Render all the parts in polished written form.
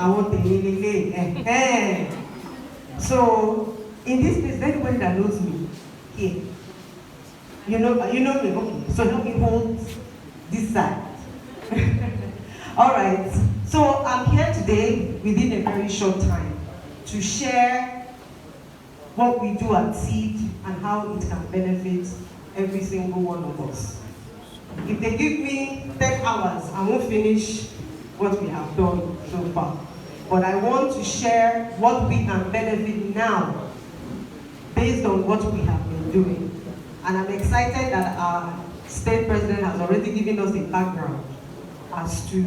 I want the So in this place, anybody that knows me here, you know me, okay. So help me hold this side. All right. So I'm here today within a very short time to share what we do at Seed and how it can benefit every single one of us. If they give me 10 hours, I won't finish what we have done so far. But I want to share what we can benefit now based on what we have been doing. And I'm excited that our state president has already given us a background as to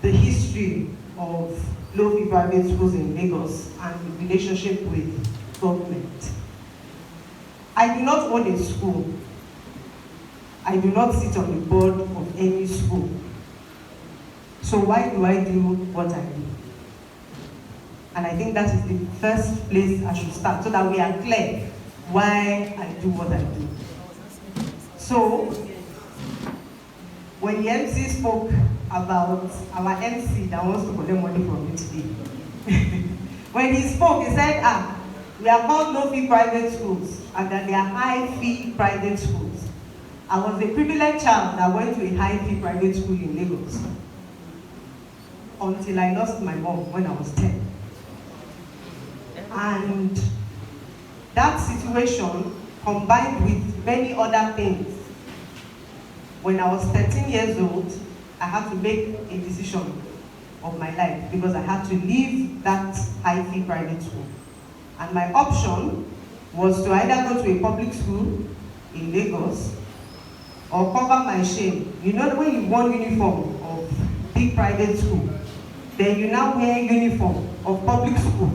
the history of low-fee private schools in Lagos and the relationship with government. I do not own a school. I do not sit on the board of any school. So why do I do what I do? And I think that is the first place I should start so that we are clear why I do what I do. So, when the MC spoke about our MC that wants to collect money from me today, when he spoke, he said, we are called low-fee private schools and that they are high-fee private schools. I was a privileged child that went to a high-fee private school in Lagos until I lost my mom when I was 10. And that situation, combined with many other things, when I was 13 years old, I had to make a decision of my life because I had to leave that high-fee private school. And my option was to either go to a public school in Lagos or cover my shame. You know when you wear uniform of big private school, then you now wear uniform of public school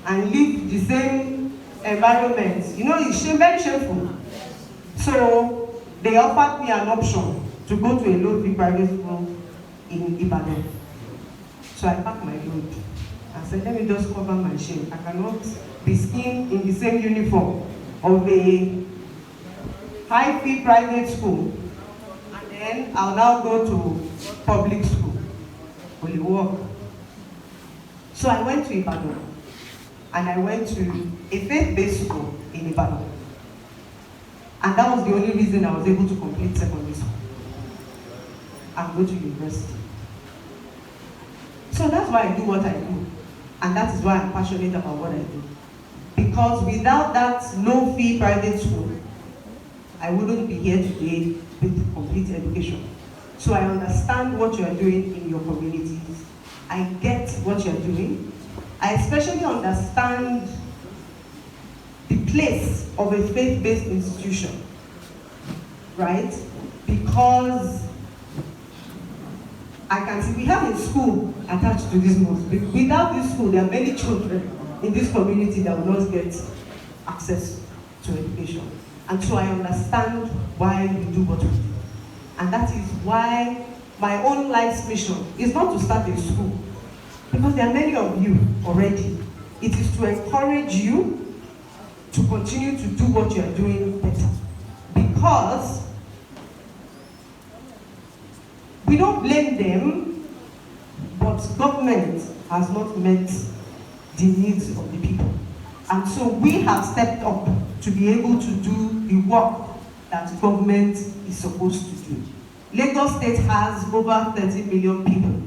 and live the same environment. You know, it's very shameful. So they offered me an option to go to a low-fee private school in Ibadan. So I packed my load. I said, let me just cover my shame. I cannot be seen in the same uniform of a high-fee private school, and then I'll now go to public school. Will it work? So I went to Ibadan, and I went to a faith-based school in Ibadan. And that was the only reason I was able to complete secondary school and go to university. So that's why I do what I do. And that is why I'm passionate about what I do. Because without that low-fee private school, I wouldn't be here today with complete education. So I understand what you are doing in your communities. I get what you are doing. I especially understand the place of a faith-based institution, right? Because I can see we have a school attached to this mosque. Without this school, there are many children in this community that will not get access to education. And so I understand why we do what we do. And that is why my own life's mission is not to start a school, because there are many of you already. It is to encourage you to continue to do what you are doing better. Because we don't blame them, but government has not met the needs of the people. And so we have stepped up to be able to do the work that government is supposed to do. Lagos State has over 30 million people.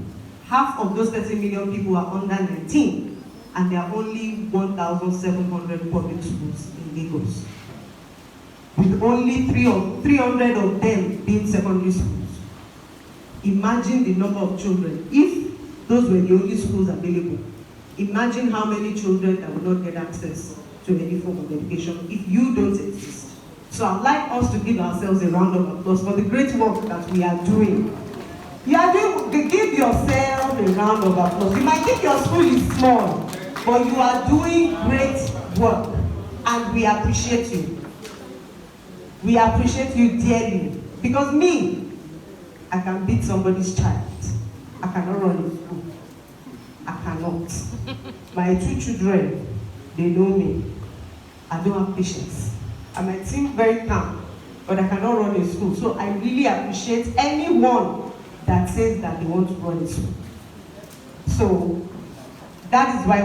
Half of those 30 million people are under 19, and there are only 1,700 public schools in Lagos, with only 300 of them being secondary schools. Imagine the number of children. If those were the only schools available, imagine how many children that will not get access to any form of education if you don't exist. So I'd like us to give ourselves a round of applause for the great work that we are doing. Give yourself a round of applause. You might think your school is small, but you are doing great work, and we appreciate you. We appreciate you dearly. Because me, I can beat somebody's child. I cannot run a school. I cannot. My 2 children, they know me. I don't have patience. I might seem very calm, but I cannot run a school. So I really appreciate anyone that says that they want to run a school. So that is why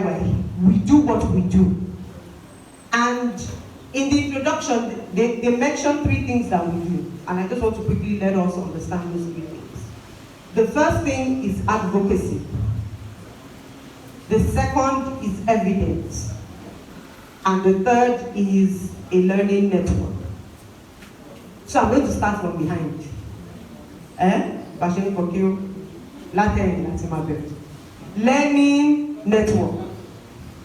we do what we do. And in the introduction, they mentioned 3 things that we do. And I just want to quickly let us understand those 3 things. The first thing is advocacy. The second is evidence. And the third is a learning network. So I'm going to start from behind. Learning network.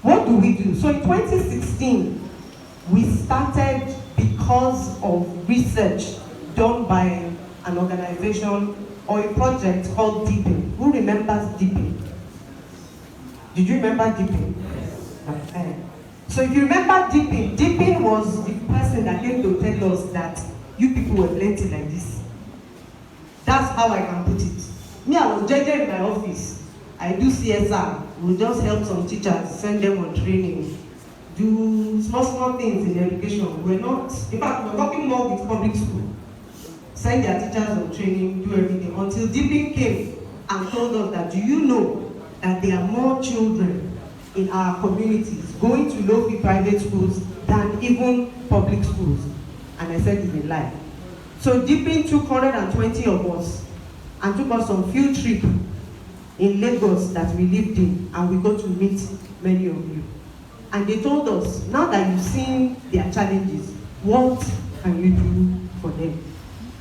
What do we do? So in 2016, we started because of research done by an organization or a project called Deepin. Who remembers Deepin? Did you remember Deepin? Okay. So if you remember Deepin, Deepin was the person that came to tell us that you people were plenty like this. That's how I can put it. Me, I was judging in my office. I do CSR. We just help some teachers, send them on training, do small things in education. We're not, in fact, we're working more with public school. Send their teachers on training, do everything. Until Deepin came and told us that, do you know that there are more children in our communities going to low-fee private schools than even public schools? And I said it's a lie. So Deepin took 120 of us and took us on field trip in Lagos that we lived in, and we got to meet many of you. And they told us, now that you've seen their challenges, what can you do for them?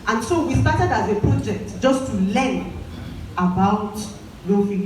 And so we started as a project just to learn about low-fee